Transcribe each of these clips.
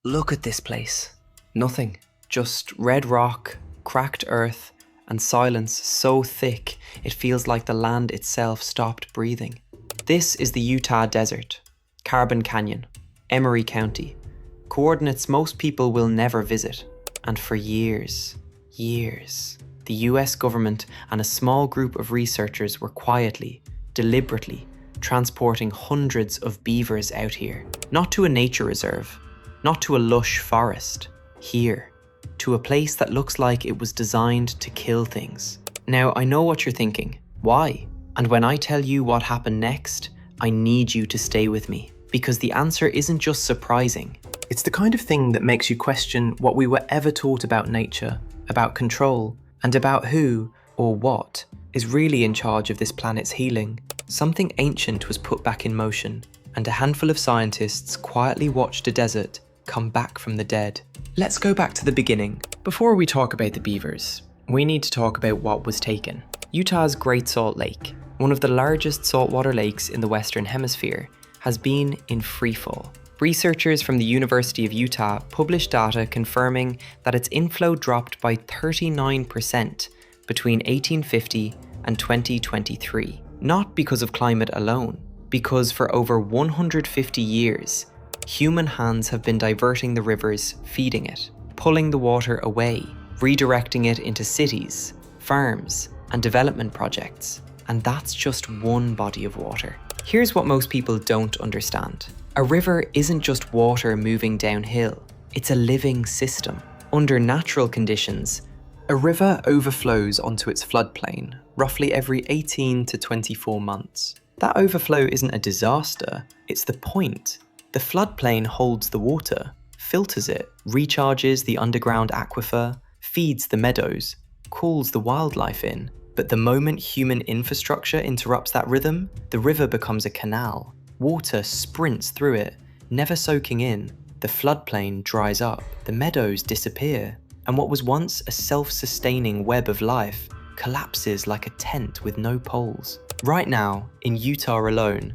Look at this place. Nothing. Just red rock, cracked earth, and silence so thick it feels like the land itself stopped breathing. This is the Utah Desert, Carbon Canyon, Emery County, coordinates most people will never visit. And for years, the US government and a small group of researchers were quietly, deliberately, transporting hundreds of beavers out here. Not to a nature reserve, not to a lush forest, here, to a place that looks like it was designed to kill things. Now, I know what you're thinking. Why? And when I tell you what happened next, I need you to stay with me, because the answer isn't just surprising. It's the kind of thing that makes you question what we were ever taught about nature, about control, and about who, or what, is really in charge of this planet's healing. Something ancient was put back in motion, and a handful of scientists quietly watched a desert come back from the dead. Let's go back to the beginning. Before we talk about the beavers, we need to talk about what was taken. Utah's Great Salt Lake, one of the largest saltwater lakes in the Western Hemisphere, has been in freefall. Researchers from the University of Utah published data confirming that its inflow dropped by 39% between 1850 and 2023. Not because of climate alone, because for over 150 years, human hands have been diverting the rivers, feeding it, pulling the water away, redirecting it into cities, farms, and development projects. And that's just one body of water. Here's what most people don't understand. A river isn't just water moving downhill, it's a living system. Under natural conditions, a river overflows onto its floodplain roughly every 18 to 24 months. That overflow isn't a disaster, it's the point. The floodplain holds the water, filters it, recharges the underground aquifer, feeds the meadows, calls the wildlife in. But the moment human infrastructure interrupts that rhythm, the river becomes a canal. Water sprints through it, never soaking in. The floodplain dries up, the meadows disappear, and what was once a self-sustaining web of life collapses like a tent with no poles. Right now, in Utah alone,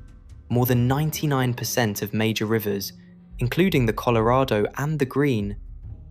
more than 99% of major rivers, including the Colorado and the Green,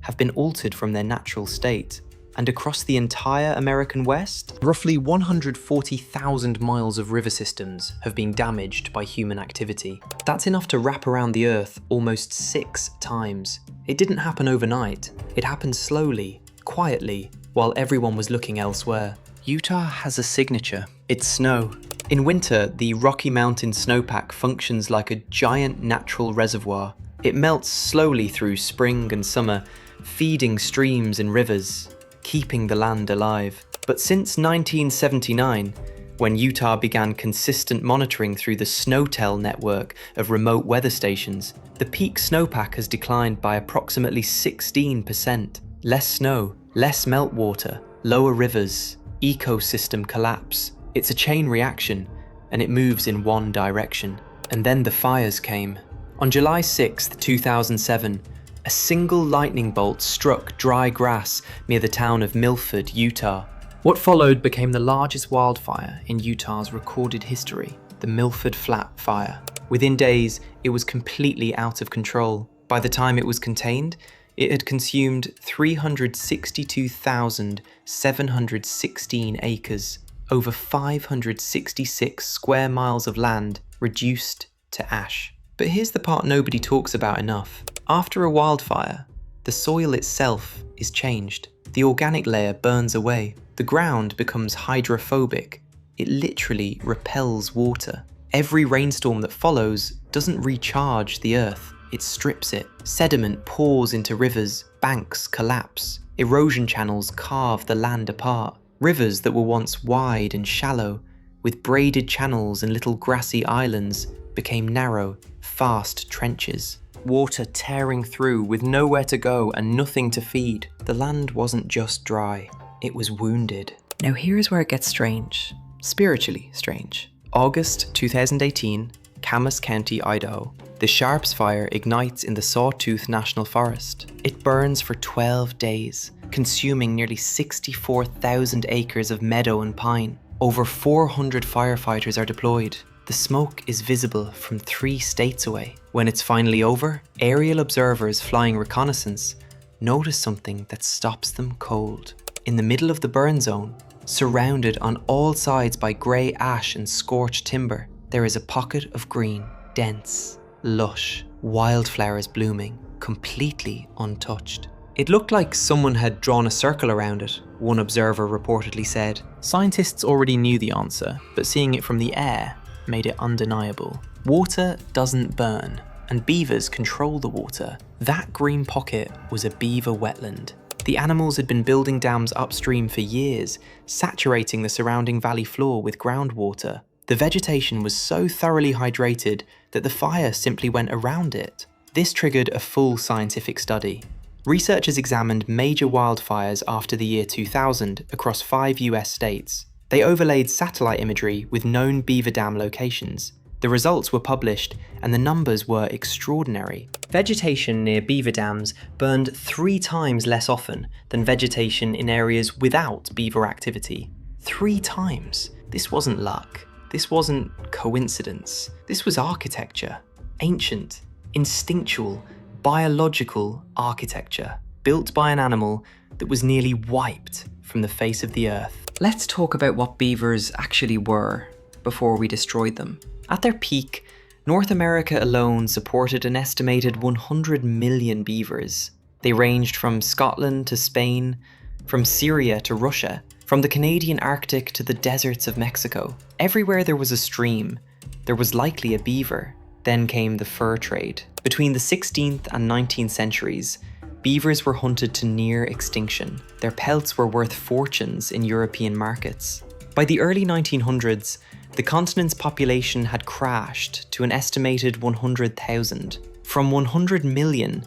have been altered from their natural state. And across the entire American West, roughly 140,000 miles of river systems have been damaged by human activity. That's enough to wrap around the Earth almost 6 times. It didn't happen overnight. It happened slowly, quietly, while everyone was looking elsewhere. Utah has a signature. It's snow. In winter, the Rocky Mountain snowpack functions like a giant natural reservoir. It melts slowly through spring and summer, feeding streams and rivers, keeping the land alive. But since 1979, when Utah began consistent monitoring through the SNOTEL network of remote weather stations, the peak snowpack has declined by approximately 16%. Less snow, less meltwater, lower rivers, ecosystem collapse. It's a chain reaction, and it moves in one direction. And then the fires came. On July 6, 2007, a single lightning bolt struck dry grass near the town of Milford, Utah. What followed became the largest wildfire in Utah's recorded history, the Milford Flat Fire. Within days, it was completely out of control. By the time it was contained, it had consumed 362,716 acres, over 566 square miles of land reduced to ash. But here's the part nobody talks about enough. After a wildfire, the soil itself is changed. The organic layer burns away. The ground becomes hydrophobic. It literally repels water. Every rainstorm that follows doesn't recharge the earth. It strips it. Sediment pours into rivers, banks collapse. Erosion channels carve the land apart. Rivers that were once wide and shallow, with braided channels and little grassy islands, became narrow, fast trenches. Water tearing through with nowhere to go and nothing to feed. The land wasn't just dry, it was wounded. Now here's where it gets strange. Spiritually strange. August 2018, Camas County, Idaho. The Sharps Fire ignites in the Sawtooth National Forest. It burns for 12 days, consuming nearly 64,000 acres of meadow and pine. Over 400 firefighters are deployed. The smoke is visible from 3 states away. When it's finally over, aerial observers flying reconnaissance notice something that stops them cold. In the middle of the burn zone, surrounded on all sides by grey ash and scorched timber, there is a pocket of green, dense, lush, wildflowers blooming, completely untouched. It looked like someone had drawn a circle around it, one observer reportedly said. Scientists already knew the answer, but seeing it from the air made it undeniable. Water doesn't burn, and beavers control the water. That green pocket was a beaver wetland. The animals had been building dams upstream for years, saturating the surrounding valley floor with groundwater. The vegetation was so thoroughly hydrated that the fire simply went around it. This triggered a full scientific study. Researchers examined major wildfires after the year 2000 across 5 US states. They overlaid satellite imagery with known beaver dam locations. The results were published, and the numbers were extraordinary. Vegetation near beaver dams burned 3 times less often than vegetation in areas without beaver activity. 3 times. This wasn't luck. This wasn't coincidence. This was architecture. Ancient, instinctual, biological architecture, built by an animal that was nearly wiped from the face of the earth. Let's talk about what beavers actually were before we destroyed them. At their peak, North America alone supported an estimated 100 million beavers. They ranged from Scotland to Spain, from Syria to Russia, from the Canadian Arctic to the deserts of Mexico. Everywhere there was a stream, there was likely a beaver. Then came the fur trade. Between the 16th and 19th centuries, beavers were hunted to near extinction. Their pelts were worth fortunes in European markets. By the early 1900s, the continent's population had crashed to an estimated 100,000. From 100 million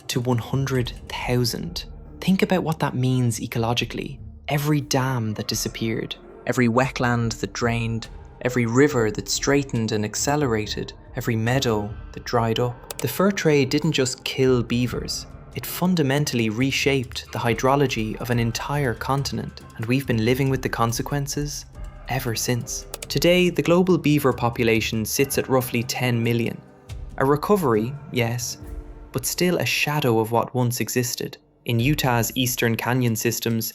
to 100,000. Think about what that means ecologically. Every dam that disappeared, every wetland that drained, every river that straightened and accelerated, every meadow that dried up. The fur trade didn't just kill beavers, it fundamentally reshaped the hydrology of an entire continent, and we've been living with the consequences ever since. Today, the global beaver population sits at roughly 10 million. A recovery, yes, but still a shadow of what once existed. In Utah's eastern canyon systems,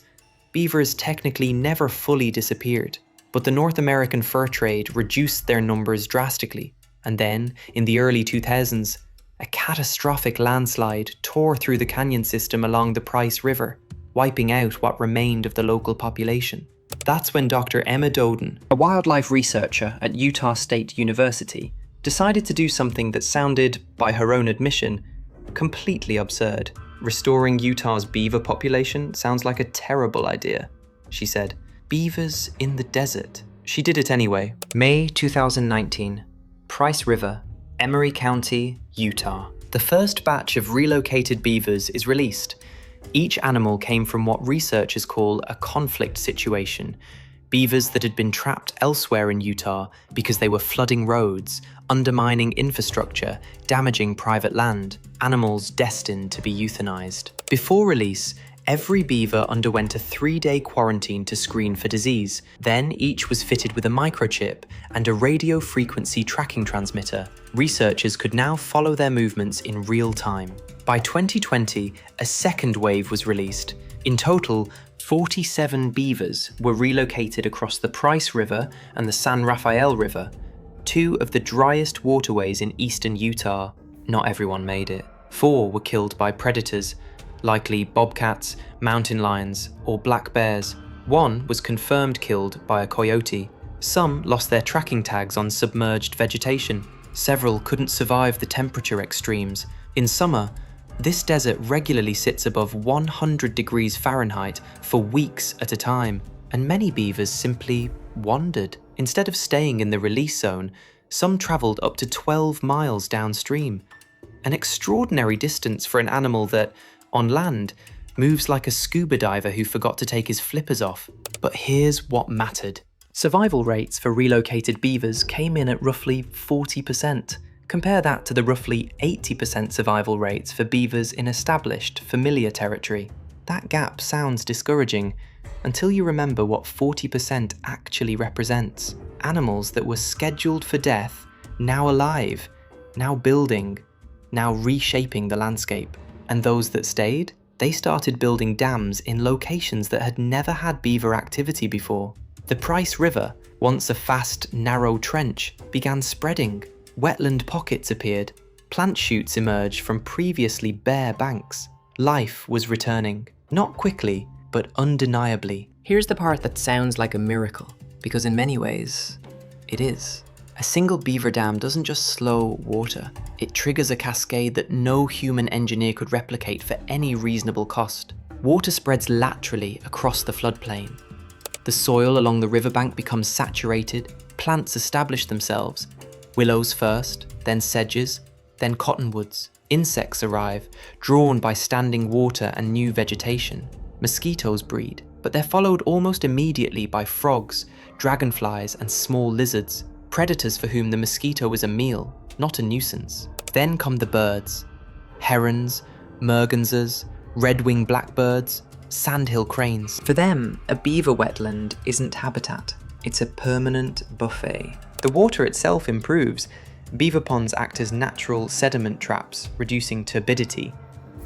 beavers technically never fully disappeared, but the North American fur trade reduced their numbers drastically. And then, in the early 2000s, a catastrophic landslide tore through the canyon system along the Price River, wiping out what remained of the local population. That's when Dr. Emma Doden, a wildlife researcher at Utah State University, decided to do something that sounded, by her own admission, completely absurd. Restoring Utah's beaver population sounds like a terrible idea, she said. Beavers in the desert. She did it anyway. May 2019. Price River, Emery County, Utah. The first batch of relocated beavers is released. Each animal came from what researchers call a conflict situation. Beavers that had been trapped elsewhere in Utah because they were flooding roads, undermining infrastructure, damaging private land. Animals destined to be euthanized. Before release, every beaver underwent a 3-day quarantine to screen for disease. Then each was fitted with a microchip and a radio frequency tracking transmitter. Researchers could now follow their movements in real time. By 2020, a second wave was released. In total, 47 beavers were relocated across the Price River and the San Rafael River, 2 of the driest waterways in eastern Utah. Not everyone made it. 4 were killed by predators, likely bobcats, mountain lions, or black bears. 1 was confirmed killed by a coyote. Some lost their tracking tags on submerged vegetation. Several couldn't survive the temperature extremes. In summer, this desert regularly sits above 100 degrees Fahrenheit for weeks at a time, and many beavers simply wandered. Instead of staying in the release zone, some travelled up to 12 miles downstream. An extraordinary distance for an animal that, on land, moves like a scuba diver who forgot to take his flippers off. But here's what mattered. Survival rates for relocated beavers came in at roughly 40%. Compare that to the roughly 80% survival rates for beavers in established, familiar territory. That gap sounds discouraging, until you remember what 40% actually represents. Animals that were scheduled for death, now alive, now building, now reshaping the landscape. And those that stayed? They started building dams in locations that had never had beaver activity before. The Price River, once a fast, narrow trench, began spreading. Wetland pockets appeared. Plant shoots emerged from previously bare banks. Life was returning. Not quickly, but undeniably. Here's the part that sounds like a miracle, because in many ways, it is. A single beaver dam doesn't just slow water, it triggers a cascade that no human engineer could replicate for any reasonable cost. Water spreads laterally across the floodplain. The soil along the riverbank becomes saturated, plants establish themselves. Willows first, then sedges, then cottonwoods. Insects arrive, drawn by standing water and new vegetation. Mosquitoes breed, but they're followed almost immediately by frogs, dragonflies, and small lizards, predators for whom the mosquito is a meal, not a nuisance. Then come the birds. Herons, mergansers, red-winged blackbirds, sandhill cranes. For them, a beaver wetland isn't habitat, it's a permanent buffet. The water itself improves. Beaver ponds act as natural sediment traps, reducing turbidity,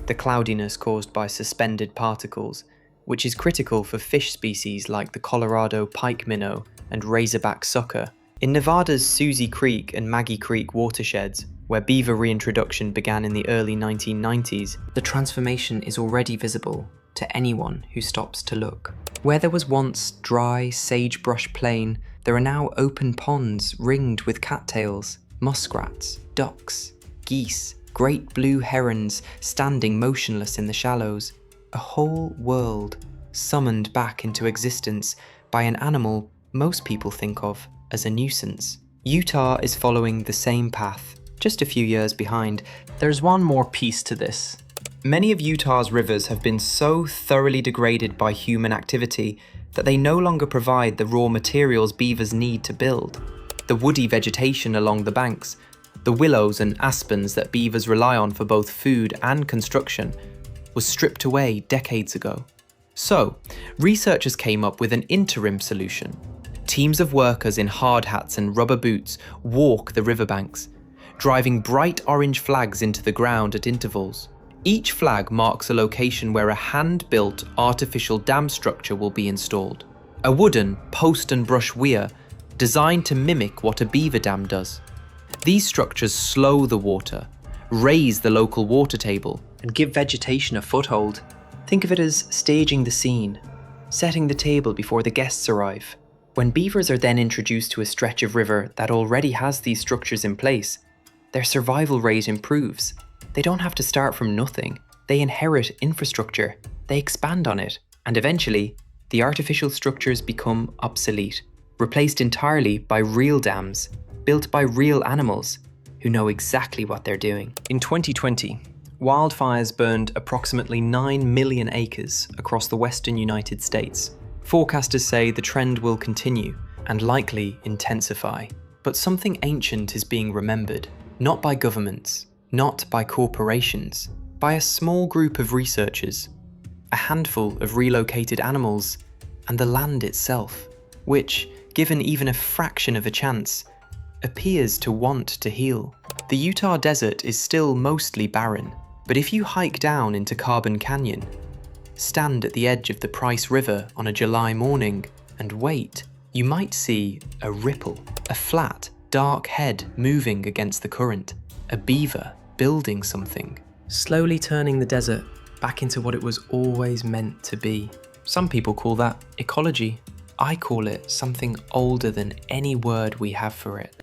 the cloudiness caused by suspended particles, which is critical for fish species like the Colorado pike minnow and razorback sucker. In Nevada's Susie Creek and Maggie Creek watersheds, where beaver reintroduction began in the early 1990s, the transformation is already visible to anyone who stops to look. Where there was once dry sagebrush plain, there are now open ponds ringed with cattails, muskrats, ducks, geese, great blue herons standing motionless in the shallows. A whole world summoned back into existence by an animal most people think of as a nuisance. Utah is following the same path, just a few years behind. There's one more piece to this. Many of Utah's rivers have been so thoroughly degraded by human activity that they no longer provide the raw materials beavers need to build. The woody vegetation along the banks, the willows and aspens that beavers rely on for both food and construction, was stripped away decades ago. So, researchers came up with an interim solution. Teams of workers in hard hats and rubber boots walk the riverbanks, driving bright orange flags into the ground at intervals. Each flag marks a location where a hand-built artificial dam structure will be installed. A wooden post and brush weir designed to mimic what a beaver dam does. These structures slow the water, raise the local water table, and give vegetation a foothold. Think of it as staging the scene, setting the table before the guests arrive. When beavers are then introduced to a stretch of river that already has these structures in place, their survival rate improves. They don't have to start from nothing. They inherit infrastructure, they expand on it, and eventually, the artificial structures become obsolete, replaced entirely by real dams, built by real animals who know exactly what they're doing. In 2020, wildfires burned approximately 9 million acres across the western United States. Forecasters say the trend will continue and likely intensify. But something ancient is being remembered, not by governments, not by corporations, by a small group of researchers, a handful of relocated animals, and the land itself, which, given even a fraction of a chance, appears to want to heal. The Utah desert is still mostly barren, but if you hike down into Carbon Canyon, stand at the edge of the Price River on a July morning, and wait, you might see a ripple, a flat, dark head moving against the current, a beaver building something, slowly turning the desert back into what it was always meant to be. Some people call that ecology. I call it something older than any word we have for it.